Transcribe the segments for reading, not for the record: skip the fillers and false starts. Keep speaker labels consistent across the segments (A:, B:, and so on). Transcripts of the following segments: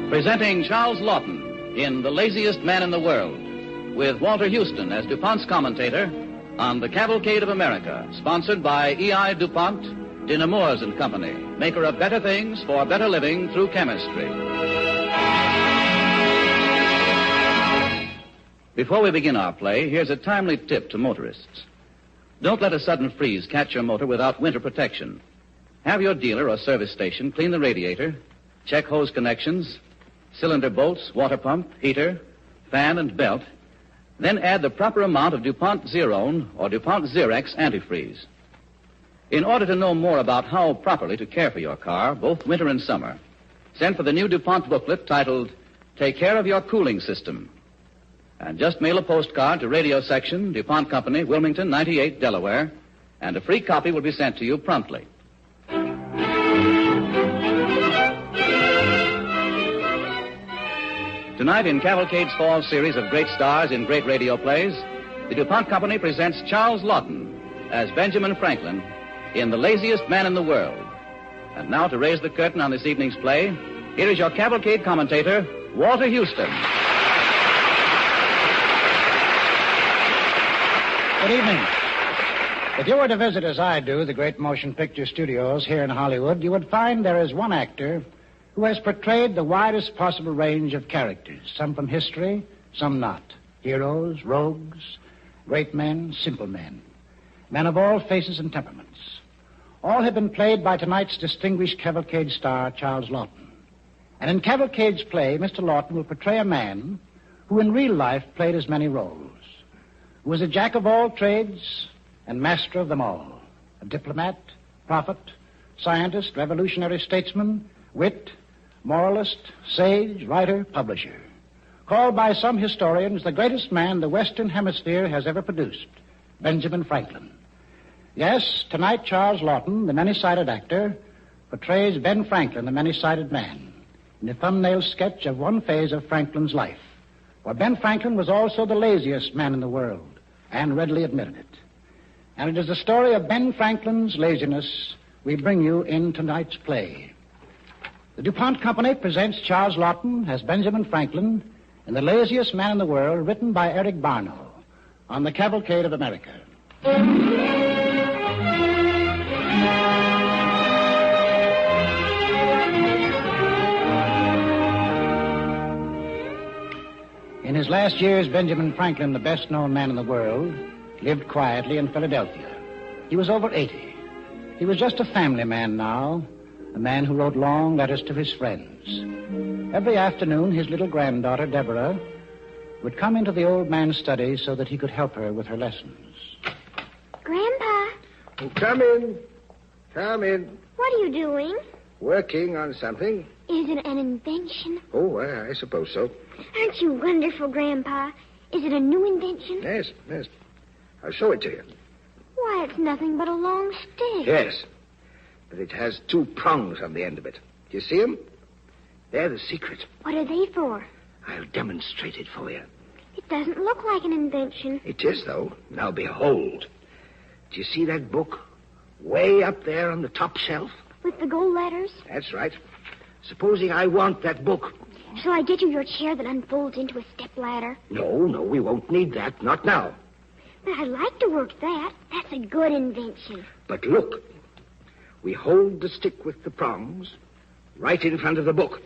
A: Presenting Charles Lawton in The Laziest Man in the World, with Walter Houston as DuPont's commentator on the Cavalcade of America, sponsored by E.I. DuPont, de Nemours and Company, maker of better things for better living through chemistry. Before we begin our play, here's a timely tip to motorists. Don't let a sudden freeze catch your motor without winter protection. Have your dealer or service station clean the radiator, check hose connections, cylinder bolts, water pump, heater, fan, and belt, then add the proper amount of DuPont Zerone or DuPont Zerex antifreeze. In order to know more about how properly to care for your car, both winter and summer, send for the new DuPont booklet titled, Take Care of Your Cooling System. And just mail a postcard to Radio Section, DuPont Company, Wilmington, 98, Delaware, and a free copy will be sent to you promptly. Tonight, in Cavalcade's fall series of great stars in great radio plays, the DuPont Company presents Charles Lawton as Benjamin Franklin in The Laziest Man in the World. And now, to raise the curtain on this evening's play, here is your Cavalcade commentator, Walter Houston.
B: Good evening. If you were to visit, as I do, the great motion picture studios here in Hollywood, you would find there is one actor who has portrayed the widest possible range of characters, some from history, some not. Heroes, rogues, great men, simple men. Men of all faces and temperaments. All have been played by tonight's distinguished Cavalcade star, Charles Lawton. And in Cavalcade's play, Mr. Lawton will portray a man who in real life played as many roles, who was a jack of all trades and master of them all. A diplomat, prophet, scientist, revolutionary statesman, wit, moralist, sage, writer, publisher. Called by some historians the greatest man the Western Hemisphere has ever produced, Benjamin Franklin. Yes, tonight Charles Lawton, the many-sided actor, portrays Ben Franklin, the many-sided man, in a thumbnail sketch of one phase of Franklin's life. For Ben Franklin was also the laziest man in the world, and readily admitted it. And it is the story of Ben Franklin's laziness we bring you in tonight's play. The DuPont Company presents Charles Lawton as Benjamin Franklin in The Laziest Man in the World, written by Eric Barnell, on the Cavalcade of America. In his last years, Benjamin Franklin, the best-known man in the world, lived quietly in Philadelphia. He was over 80. He was just a family man now, a man who wrote long letters to his friends. Every afternoon, his little granddaughter, Deborah, would come into the old man's study so that he could help her with her lessons.
C: Grandpa.
D: Oh, come in. Come in.
C: What are you doing?
D: Working on something.
C: Is it an invention?
D: Oh, I suppose so.
C: Aren't you wonderful, Grandpa? Is it a new invention?
D: Yes. I'll show it to you.
C: Why, it's nothing but a long stick.
D: Yes. But it has 2 prongs on the end of it. Do you see them? They're the secret.
C: What are they for?
D: I'll demonstrate it for you.
C: It doesn't look like an invention.
D: It is, though. Now, behold. Do you see that book way up there on the top shelf?
C: With the gold letters?
D: That's right. Supposing I want that book.
C: Shall I get you your chair that unfolds into a stepladder?
D: No, we won't need that. Not now.
C: But I'd like to work that. That's a good invention.
D: But look. We hold the stick with the prongs right in front of the book.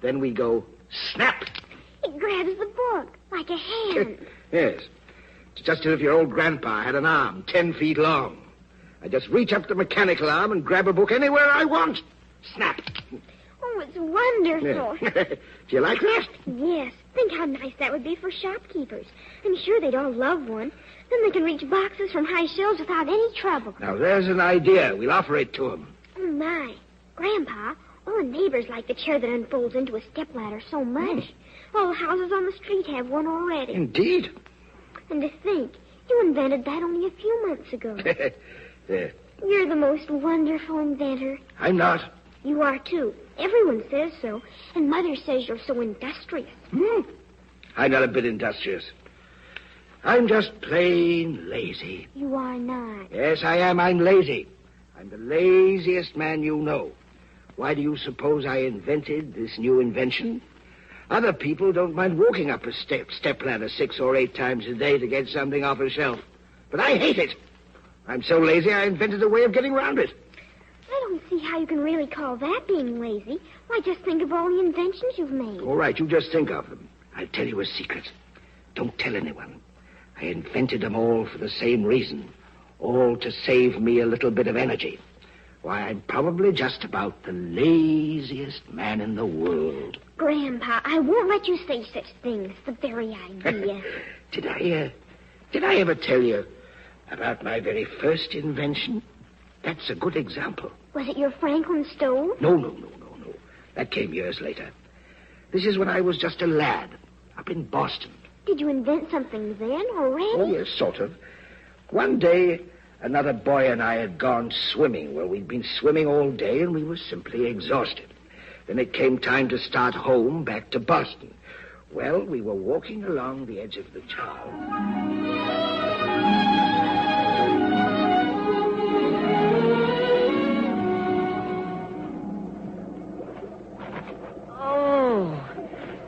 D: Then we go snap.
C: It grabs the book like a hand.
D: Yes. It's just as if your old grandpa had an arm 10 feet long. I just reach up the mechanical arm and grab a book anywhere I want. Snap.
C: Oh, it's wonderful.
D: Do you like that?
C: Yes. Think how nice that would be for shopkeepers. I'm sure they'd all love one. Then they can reach boxes from high shelves without any trouble.
D: Now, there's an idea. We'll offer it to them.
C: Oh, my. Grandpa, all the neighbors like the chair that unfolds into a stepladder so much. All the houses on the street have one already.
D: Indeed.
C: And to think, you invented that only a few months ago. You're the most wonderful inventor.
D: I'm not.
C: You are, too. Everyone says so. And Mother says you're so industrious.
D: I'm not a bit industrious. I'm just plain lazy.
C: You are not.
D: Yes, I am. I'm lazy. I'm the laziest man you know. Why do you suppose I invented this new invention? Other people don't mind walking up a step ladder 6 or 8 times a day to get something off a shelf. But I hate it. I'm so lazy I invented a way of getting around it.
C: I don't see how you can really call that being lazy. Why, just think of all the inventions you've made.
D: All right, you just think of them. I'll tell you a secret. Don't tell anyone. I invented them all for the same reason. All to save me a little bit of energy. Why, I'm probably just about the laziest man in the world.
C: Grandpa, I won't let you say such things. The very idea.
D: Did I ever tell you about my very first invention? That's a good example.
C: Was it your Franklin stove?
D: No. That came years later. This is when I was just a lad up in Boston.
C: Did you invent something then already?
D: Oh, yes, sort of. One day, another boy and I had gone swimming. Well, we'd been swimming all day, and we were simply exhausted. Then it came time to start home back to Boston. Well, we were walking along the edge of the town.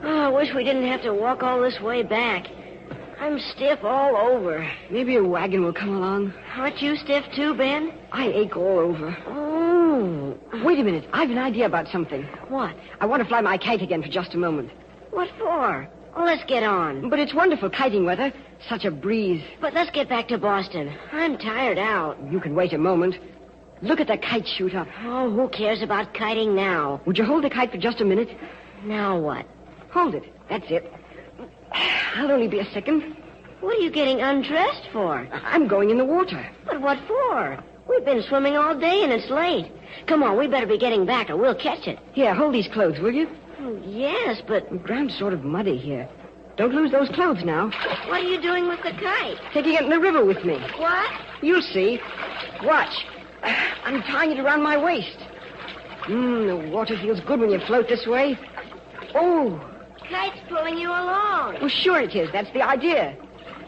E: I wish we didn't have to walk all this way back. I'm stiff all over.
F: Maybe a wagon will come along.
E: Aren't you stiff too, Ben?
F: I ache all over.
E: Oh.
F: Wait a minute. I've an idea about something.
E: What?
F: I want to fly my kite again for just a moment.
E: What for? Oh, let's get on.
F: But it's wonderful kiting weather. Such a breeze.
E: But let's get back to Boston. I'm tired out.
F: You can wait a moment. Look at the kite shoot up.
E: Oh, who cares about kiting now?
F: Would you hold the kite for just a minute?
E: Now what?
F: Hold it. That's it. I'll only be a second.
E: What are you getting undressed for?
F: I'm going in the water.
E: But what for? We've been swimming all day and it's late. Come on, we better be getting back or we'll catch it.
F: Here, hold these clothes, will you?
E: Oh, yes, but...
F: The ground's sort of muddy here. Don't lose those clothes now.
E: What are you doing with the kite?
F: Taking it in the river with me.
E: What?
F: You'll see. Watch. I'm tying it around my waist. The water feels good when you float this way. Oh.
E: Kite's pulling you along.
F: Well, sure it is. That's the idea.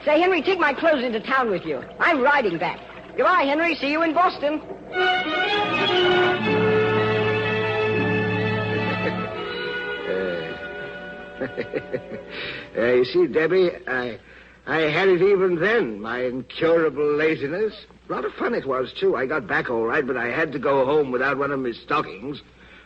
F: Say, Henry, take my clothes into town with you. I'm riding back. Goodbye, Henry. See you in Boston.
D: You see, Debbie, I had it even then, my incurable laziness. A lot of fun it was, too. I got back all right, but I had to go home without one of my stockings.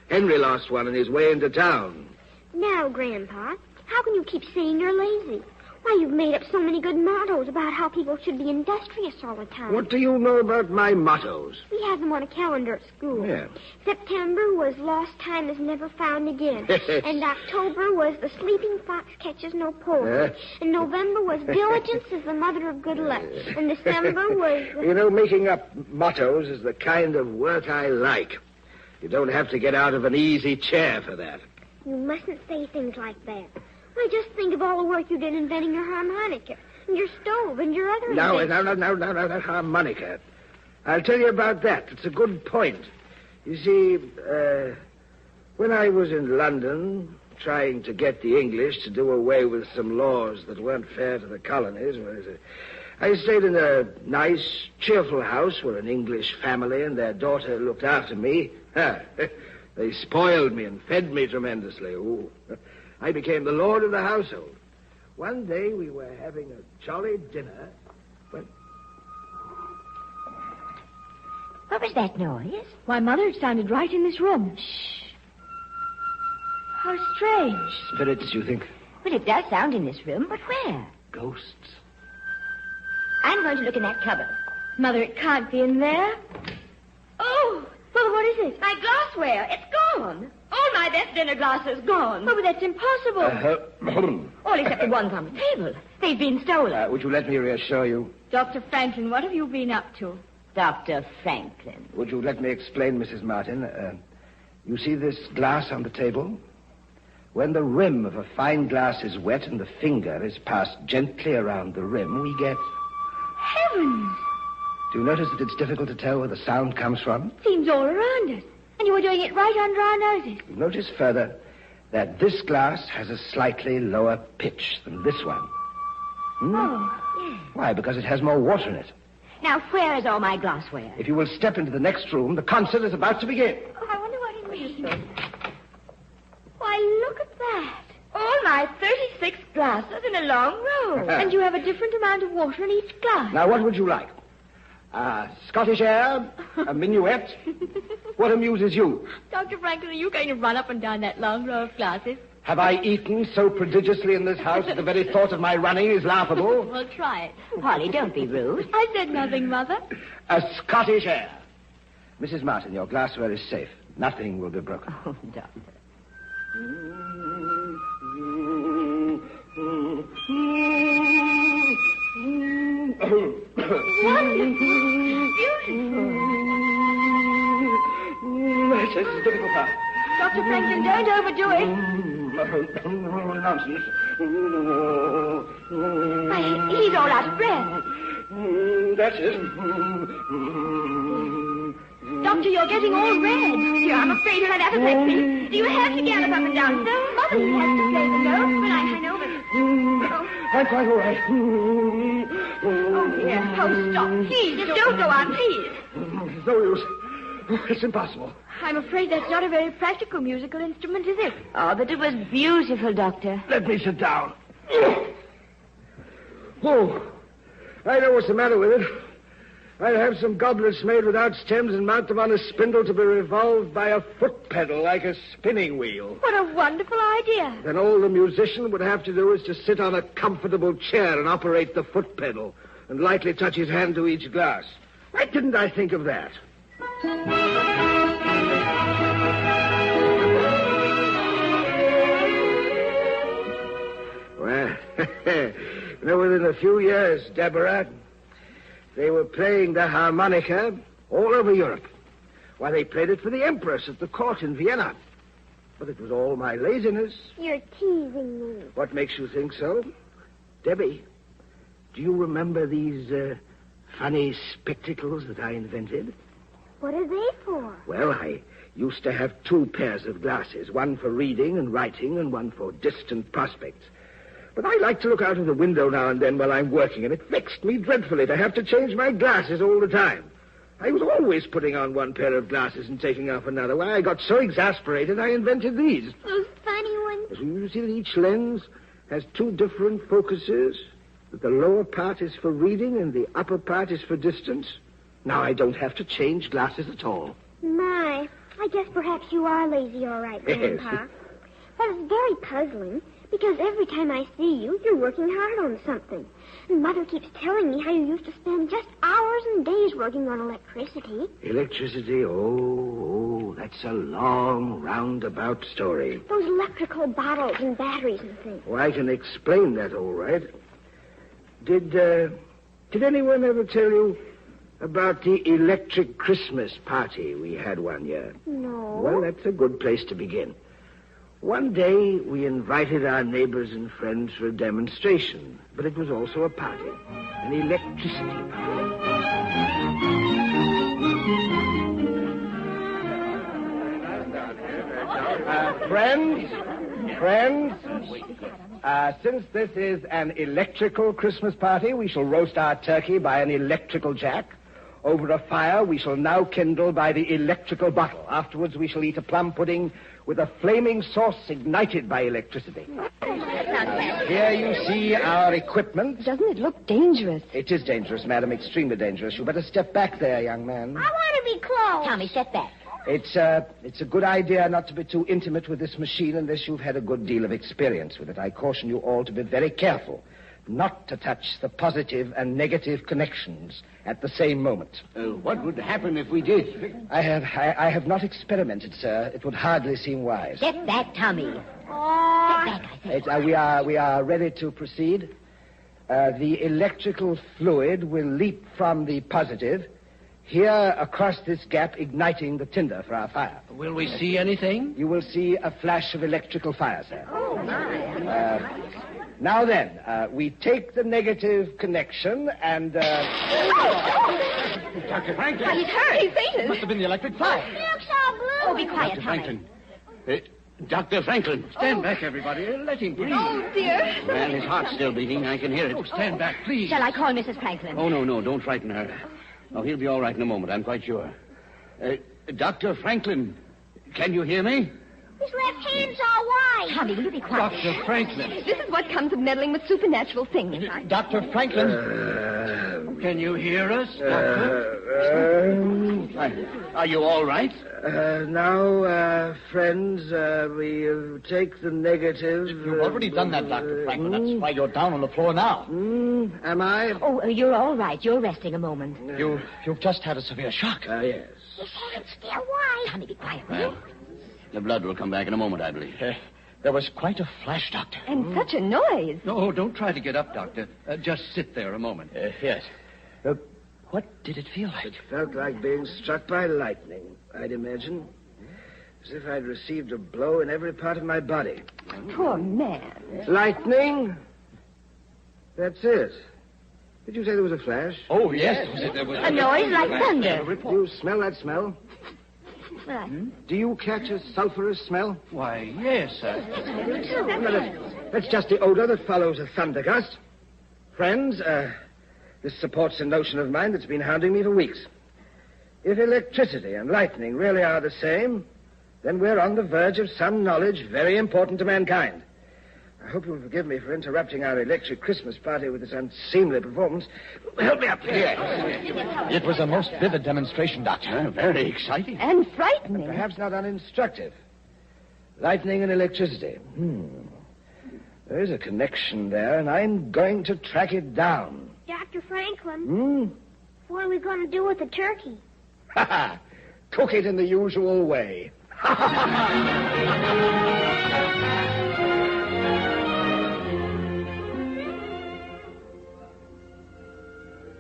D: Henry lost one on his way into town.
C: Now, Grandpa, how can you keep saying you're lazy? Why, you've made up so many good mottos about how people should be industrious all the time.
D: What do you know about my mottos?
C: We have them on a calendar at school.
D: Yeah.
C: September was lost time is never found again. And October was the sleeping fox catches no poultry. And November was diligence is the mother of good luck. And December was...
D: You know, making up mottos is the kind of work I like. You don't have to get out of an easy chair for that.
C: You mustn't say things like that. Why, just think of all the work you did inventing your harmonica, and your stove, and your other inventions.
D: No, that harmonica. I'll tell you about that. It's a good point. You see, when I was in London, trying to get the English to do away with some laws that weren't fair to the colonies, I stayed in a nice, cheerful house where an English family and their daughter looked after me. They spoiled me and fed me tremendously. Ooh. I became the lord of the household. One day we were having a jolly dinner when...
E: What was that noise?
G: Why, Mother, it sounded right in this room.
E: Shh.
G: How strange.
D: Spirits, you think?
E: Well, it does sound in this room, but where?
D: Ghosts.
E: I'm going to look in that cupboard.
G: Mother, it can't be in there. Oh, Mother, what is it?
E: My glassware. It's gone. All my best dinner glasses gone.
G: Oh, but that's impossible.
E: All except the ones on the table. They've been stolen.
D: Would you let me reassure you?
G: Dr. Franklin, what have you been up to?
E: Dr. Franklin.
D: Would you let me explain, Mrs. Martin? You see this glass on the table? When the rim of a fine glass is wet and the finger is passed gently around the rim, we get...
G: Heavens!
D: Do you notice that it's difficult to tell where the sound comes from?
G: It seems all around us. And you were doing it right under our noses.
D: Notice further that this glass has a slightly lower pitch than this one.
G: Oh,
E: yes.
D: Why? Because it has more water in it.
E: Now, where is all my glassware?
D: If you will step into the next room, the concert is about to begin.
G: Oh, I wonder what he please. Why, look at that. All my 36 glasses in a long row. And you have a different amount of water in each glass.
D: Now, what would you like? Scottish air? A minuet? What amuses you?
G: Dr. Franklin, are you going to run up and down that long row of glasses?
D: Have I eaten so prodigiously in this house that the very thought of my running is laughable?
G: Well, try it.
E: Polly, don't be rude.
G: I said nothing, Mother.
D: A Scottish air. Mrs. Martin, your glassware is safe. Nothing will be broken.
E: Oh, Doctor.
D: It's a difficult part.
G: Dr. Franklin, don't overdo it.
D: Nonsense.
G: Why, he's all out of breath.
D: That's it.
G: Doctor, you're getting all red. Dear, I'm afraid he'll have apoplexy. Do you have to gallop up and down so? Mother has to play the notes when I know them.
D: I'm quite all right.
G: Oh, dear. Oh, stop. Please, just don't go on, please.
D: No use. It's impossible.
G: I'm afraid that's not a very practical musical instrument, is it?
E: Oh, but it was beautiful, Doctor.
D: Let me sit down. Oh, I know what's the matter with it. I'd have some goblets made without stems and mount them on a spindle to be revolved by a foot pedal like a spinning wheel.
G: What a wonderful idea.
D: Then all the musician would have to do is to sit on a comfortable chair and operate the foot pedal and lightly touch his hand to each glass. Why didn't I think of that? Well, within a few years, Deborah, they were playing the harmonica all over Europe. Why, they played it for the Empress at the court in Vienna. But it was all my laziness.
C: You're teasing me.
D: What makes you think so? Debbie, do you remember these funny spectacles that I invented?
C: What are they for?
D: Well, I used to have 2 pairs of glasses, one for reading and writing and one for distant prospects. But I like to look out of the window now and then while I'm working, and it vexed me dreadfully to have to change my glasses all the time. I was always putting on one pair of glasses and taking off another. Why, I got so exasperated I invented these.
C: Those funny ones?
D: You see that each lens has 2 different focuses, that the lower part is for reading and the upper part is for distance. Now I don't have to change glasses at all.
C: My, I guess perhaps you are lazy, all right, Grandpa. That is very puzzling, because every time I see you, you're working hard on something. And Mother keeps telling me how you used to spend just hours and days working on electricity.
D: Electricity? Oh, that's a long, roundabout story.
C: Those electrical bottles and batteries and things.
D: Oh, I can explain that all right. Did anyone ever tell you about the electric Christmas party we had one year?
C: No.
D: Well, that's a good place to begin. One day, we invited our neighbors and friends for a demonstration, but it was also a party, an electricity party. Friends, since this is an electrical Christmas party, we shall roast our turkey by an electrical jack. Over a fire we shall now kindle by the electrical bottle. Afterwards we shall eat a plum pudding with a flaming sauce ignited by electricity. Here you see our equipment.
F: Doesn't it look dangerous?
D: It is dangerous, madam, extremely dangerous. You better step back there, young man.
C: I want to be close.
E: Tommy, step back.
D: It's a good idea not to be too intimate with this machine unless you've had a good deal of experience with it. I caution you all to be very careful, not to touch the positive and negative connections at the same moment.
H: What would happen if we did?
D: I have not experimented, sir. It would hardly seem wise.
E: Step back, Tommy.
C: Oh.
E: Step back, I said.
D: We are ready to proceed. The electrical fluid will leap from the positive here across this gap, igniting the tinder for our fire.
H: Will we see anything?
D: You will see a flash of electrical fire, sir.
E: Oh, my.
D: Now then, we take the negative connection and...
H: Dr. Franklin.
G: He's hurt. He's fainted.
H: Must have been the electric fire.
C: Looks all blue.
E: Oh, be quiet,
H: Dr.
E: Tommy.
H: Franklin. Dr. Franklin, stand back, everybody. Let him breathe.
G: Oh, dear.
H: Man, his heart's still beating. I can hear it. Oh, stand back, please.
E: Shall I call Mrs. Franklin?
H: Oh, no, don't frighten her. Oh, he'll be all right in a moment, I'm quite sure. Dr. Franklin, Can you hear me?
C: His left hand's all white.
G: Tommy, will you be quiet?
H: Dr. Franklin.
G: This is what comes of meddling with supernatural things.
H: Dr. Franklin. Can you hear us, Doctor? Are you all right?
D: Now, friends, we'll take the negative.
H: You've already done that, Dr. Franklin. That's why you're down on the floor now.
D: Am I?
G: Oh, you're all right. You're resting a moment.
H: You've just had a severe shock.
D: Yes.
C: His hand's still white.
G: Tommy, be quiet, will you?
H: The blood will come back in a moment, I believe. There was quite a flash, Doctor.
G: And such a noise.
H: No, don't try to get up, Doctor. Just sit there a moment. Yes. What did it feel like?
D: It felt like being struck by lightning, I'd imagine. As if I'd received a blow in every part of my body.
G: Poor man.
D: Lightning? That's it. Did you say there was a flash?
H: Oh, yes. There was
G: A noise like thunder.
D: Do you smell that smell? Do you catch a sulphurous smell?
H: Why, yes, sir.
D: That's just the odor that follows a thunder gust. Friends, this supports a notion of mine that's been hounding me for weeks. If electricity and lightning really are the same, then we're on the verge of some knowledge very important to mankind. I hope you'll forgive me for interrupting our electric Christmas party with this unseemly performance. Help me up here.
H: It was a most vivid demonstration, Doctor. Very exciting.
G: And frightening.
D: Perhaps not uninstructive. Lightning and electricity. There is a connection there, and I'm going to track it down.
C: Dr. Franklin. What are we going to do with the turkey?
D: Ha ha! Cook it in the usual way.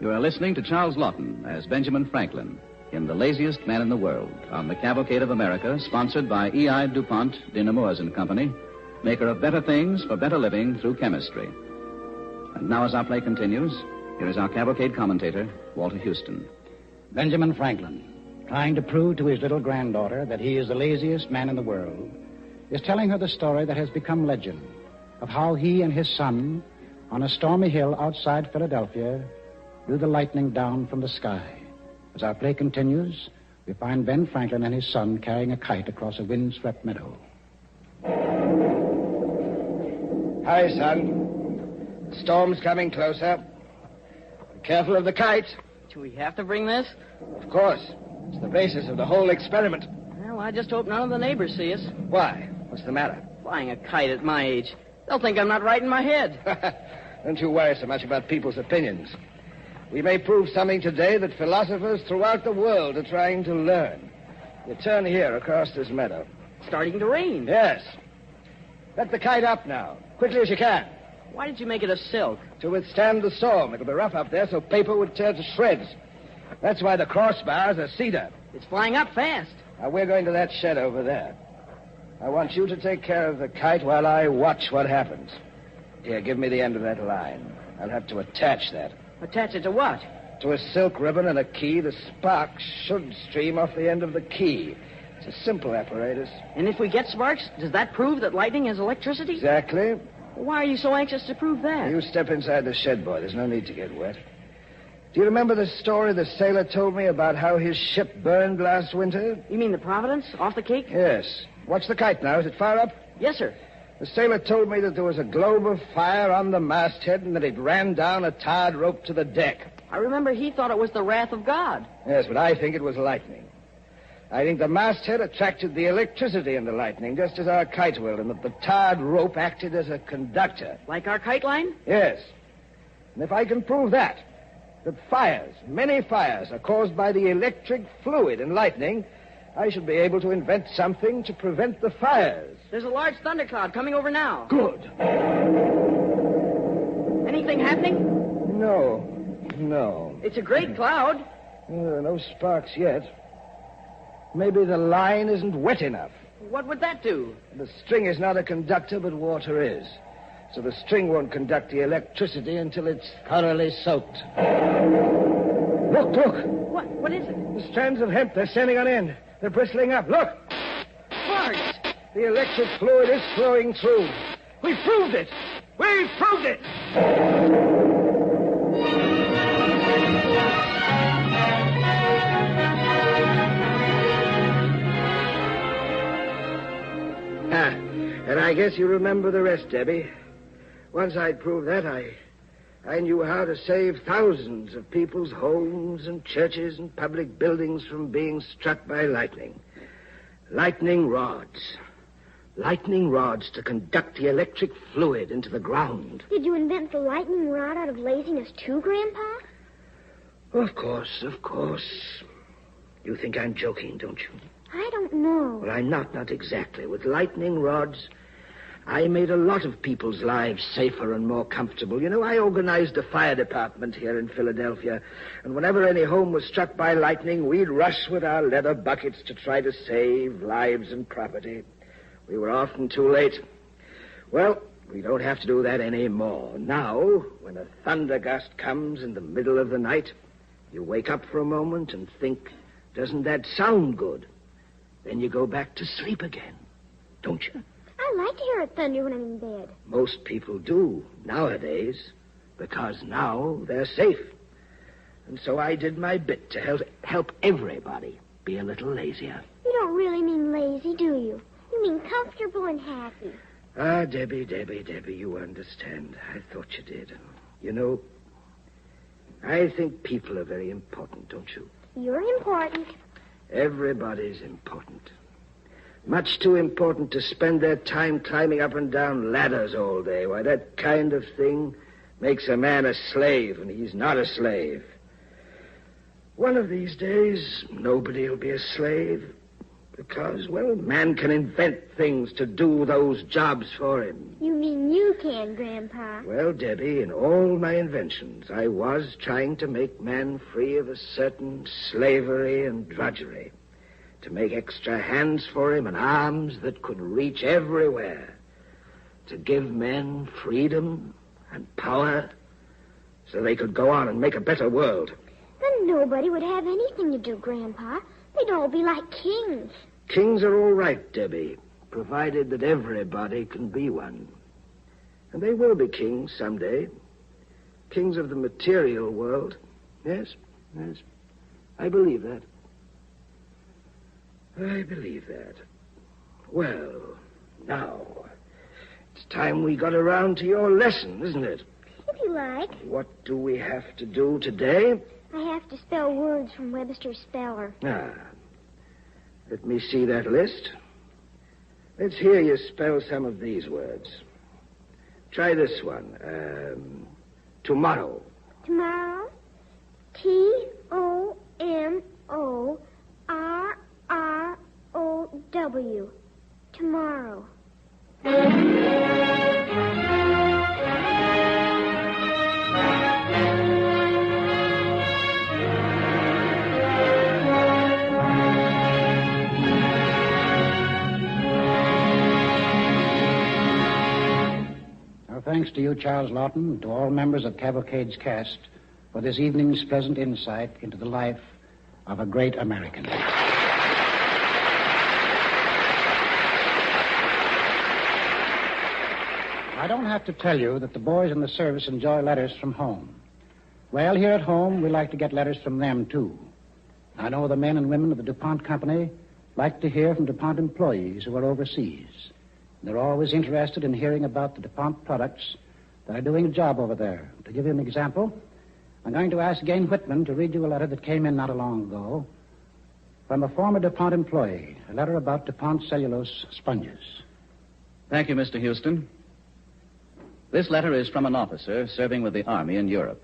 A: You are listening to Charles Lawton as Benjamin Franklin in The Laziest Man in the World on the Cavalcade of America, sponsored by E.I. DuPont de Nemours and Company, maker of better things for better living through chemistry. And now as our play continues, here is our Cavalcade commentator, Walter Houston.
B: Benjamin Franklin, trying to prove to his little granddaughter that he is the laziest man in the world, is telling her the story that has become legend of how he and his son, on a stormy hill outside Philadelphia, drew the lightning down from the sky. As our play continues, we find Ben Franklin and his son carrying a kite across a windswept meadow.
D: Hi, son. The storm's coming closer. Be careful of the kite.
F: Do we have to bring this?
D: Of course. It's the basis of the whole experiment.
F: Well, I just hope none of the neighbors see us.
D: Why? What's the matter?
F: Flying a kite at my age. They'll think I'm not right in my head.
D: Don't you worry so much about people's opinions. We may prove something today that philosophers throughout the world are trying to learn. You turn here across this meadow.
F: It's starting to rain.
D: Yes. Let the kite up now, quickly as you can.
F: Why did you make it of silk?
D: To withstand the storm. It'll be rough up there, so paper would tear to shreds. That's why the crossbars are cedar.
F: It's flying up fast.
D: Now, we're going to that shed over there. I want you to take care of the kite while I watch what happens. Here, give me the end of that line. I'll have to attach that.
F: Attach it to what?
D: To a silk ribbon and a key. The sparks should stream off the end of the key. It's a simple apparatus.
F: And if we get sparks, does that prove that lightning has electricity?
D: Exactly.
F: Why are you so anxious to prove that?
D: You step inside the shed, boy. There's no need to get wet. Do you remember the story the sailor told me about how his ship burned last winter?
F: You mean the Providence off the Cape?
D: Yes. Watch the kite now. Is it far up?
F: Yes, sir.
D: The sailor told me that there was a globe of fire on the masthead and that it ran down a tarred rope to the deck.
F: I remember he thought it was the wrath of God.
D: Yes, but I think it was lightning. I think the masthead attracted the electricity in the lightning, just as our kite will, and that the tarred rope acted as a conductor.
F: Like our kite line?
D: Yes. And if I can prove that fires, many fires, are caused by the electric fluid in lightning, I should be able to invent something to prevent the fires.
F: There's a large thundercloud coming over now.
D: Good.
F: Anything happening?
D: No.
F: It's a great cloud.
D: No sparks yet. Maybe the line isn't wet enough.
F: What would that do?
D: The string is not a conductor, but water is. So the string won't conduct the electricity until it's thoroughly soaked. Look.
F: What is it?
D: The strands of hemp, they're standing on end. They're bristling up. Look!
F: Sparks!
D: The electric fluid is flowing through. We proved it! We proved it! And I guess you remember the rest, Debbie. Once I'd proved that, I knew how to save thousands of people's homes and churches and public buildings from being struck by lightning. Lightning rods. Lightning rods to conduct the electric fluid into the ground.
C: Did you invent the lightning rod out of laziness too, Grandpa?
D: Of course, of course. You think I'm joking, don't you?
C: I don't know.
D: Well, I'm not exactly. With lightning rods, I made a lot of people's lives safer and more comfortable. You know, I organized a fire department here in Philadelphia, and whenever any home was struck by lightning, we'd rush with our leather buckets to try to save lives and property. We were often too late. Well, we don't have to do that anymore. Now, when a thunder gust comes in the middle of the night, you wake up for a moment and think, doesn't that sound good? Then you go back to sleep again, don't you?
C: I like to hear it thunder when I'm in bed.
D: Most people do nowadays, because now they're safe. And so I did my bit to help everybody be a little lazier.
C: You don't really mean lazy, do you? You mean comfortable and happy.
D: Ah, Debbie, you understand. I thought you did. You know, I think people are very important, don't you?
C: You're important.
D: Everybody's important. Much too important to spend their time climbing up and down ladders all day. Why, that kind of thing makes a man a slave, and he's not a slave. One of these days, nobody will be a slave. Because, well, man can invent things to do those jobs for him.
C: You mean you can, Grandpa?
D: Well, Debbie, in all my inventions, I was trying to make man free of a certain slavery and drudgery. To make extra hands for him and arms that could reach everywhere. To give men freedom and power so they could go on and make a better world.
C: Then nobody would have anything to do, Grandpa. They'd all be like kings.
D: Kings are all right, Debbie, provided that everybody can be one. And they will be kings someday. Kings of the material world. Yes. I believe that. I believe that. Well, now, it's time we got around to your lesson, isn't it?
C: If you like.
D: What do we have to do today?
C: I have to spell words from Webster's Speller.
D: Let me see that list. Let's hear you spell some of these words. Try this one. Tomorrow.
C: Tomorrow? T-O-M-O-R-R-O-W. Tomorrow.
B: Thanks to you, Charles Lawton, and to all members of Cavalcade's cast for this evening's pleasant insight into the life of a great American. I don't have to tell you that the boys in the service enjoy letters from home. Well, here at home, we like to get letters from them, too. I know the men and women of the DuPont Company like to hear from DuPont employees who are overseas. They're always interested in hearing about the DuPont products that are doing a job over there. To give you an example, I'm going to ask Gain Whitman to read you a letter that came in not long ago from a former DuPont employee, a letter about DuPont cellulose sponges.
A: Thank you, Mr. Houston. This letter is from an officer serving with the Army in Europe.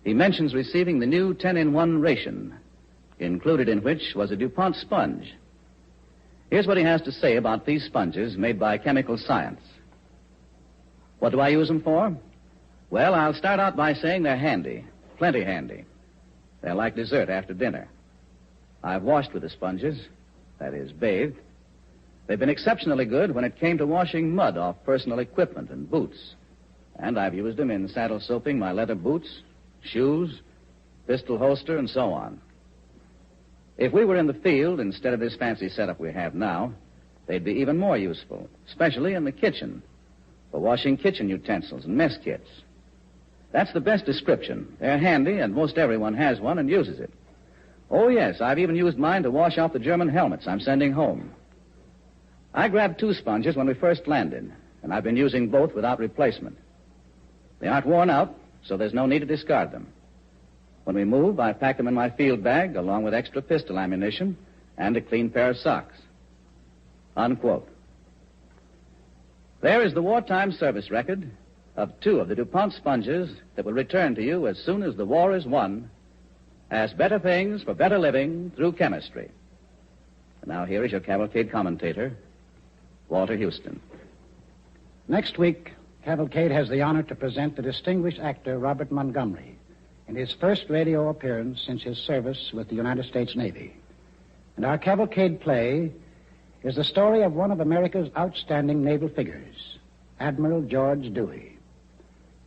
A: He mentions receiving the new 10-in-1 ration, included in which was a DuPont sponge. Here's what he has to say about these sponges made by chemical science. What do I use them for? Well, I'll start out by saying they're handy, plenty handy. They're like dessert after dinner. I've washed with the sponges, that is, bathed. They've been exceptionally good when it came to washing mud off personal equipment and boots. And I've used them in saddle soaping my leather boots, shoes, pistol holster, and so on. If we were in the field instead of this fancy setup we have now, they'd be even more useful, especially in the kitchen, for washing kitchen utensils and mess kits. That's the best description. They're handy, and most everyone has one and uses it. Oh, yes, I've even used mine to wash off the German helmets I'm sending home. I grabbed 2 sponges when we first landed, and I've been using both without replacement. They aren't worn out, so there's no need to discard them. When we move, I pack them in my field bag along with extra pistol ammunition and a clean pair of socks. Unquote. There is the wartime service record of 2 of the DuPont sponges that will return to you as soon as the war is won as better things for better living through chemistry. And now here is your Cavalcade commentator, Walter Houston.
B: Next week, Cavalcade has the honor to present the distinguished actor Robert Montgomery in his first radio appearance since his service with the United States Navy. And our Cavalcade play is the story of one of America's outstanding naval figures, Admiral George Dewey.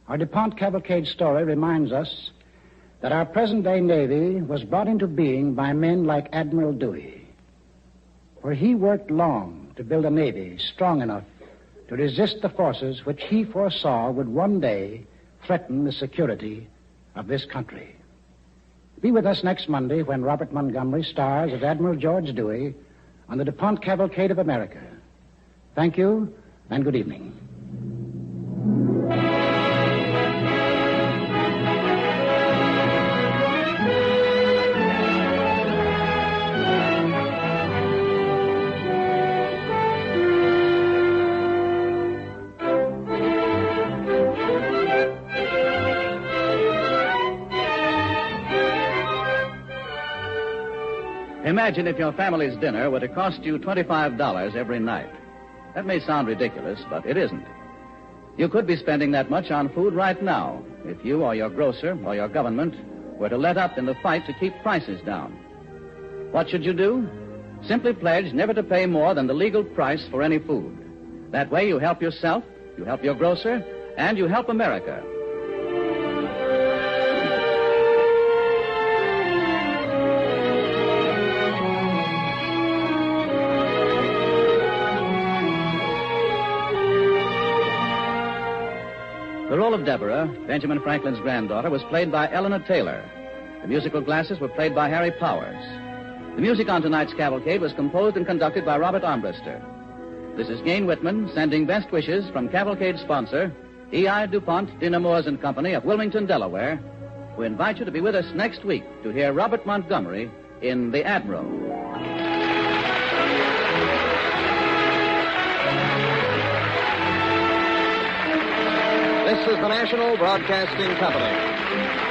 B: Our DuPont Cavalcade story reminds us that our present-day Navy was brought into being by men like Admiral Dewey, where he worked long to build a Navy strong enough to resist the forces which he foresaw would one day threaten the security of this country. Be with us next Monday when Robert Montgomery stars as Admiral George Dewey on the DuPont Cavalcade of America. Thank you, and good evening.
A: Imagine if your family's dinner were to cost you $25 every night. That may sound ridiculous, but it isn't. You could be spending that much on food right now if you or your grocer or your government were to let up in the fight to keep prices down. What should you do? Simply pledge never to pay more than the legal price for any food. That way you help yourself, you help your grocer, and you help America. The role of Deborah, Benjamin Franklin's granddaughter, was played by Eleanor Taylor. The musical glasses were played by Harry Powers. The music on tonight's Cavalcade was composed and conducted by Robert Armbruster. This is Gain Whitman sending best wishes from Cavalcade sponsor, E.I. DuPont, Dinamores and Company of Wilmington, Delaware, who invite you to be with us next week to hear Robert Montgomery in The Admiral.
I: This is the National Broadcasting Company.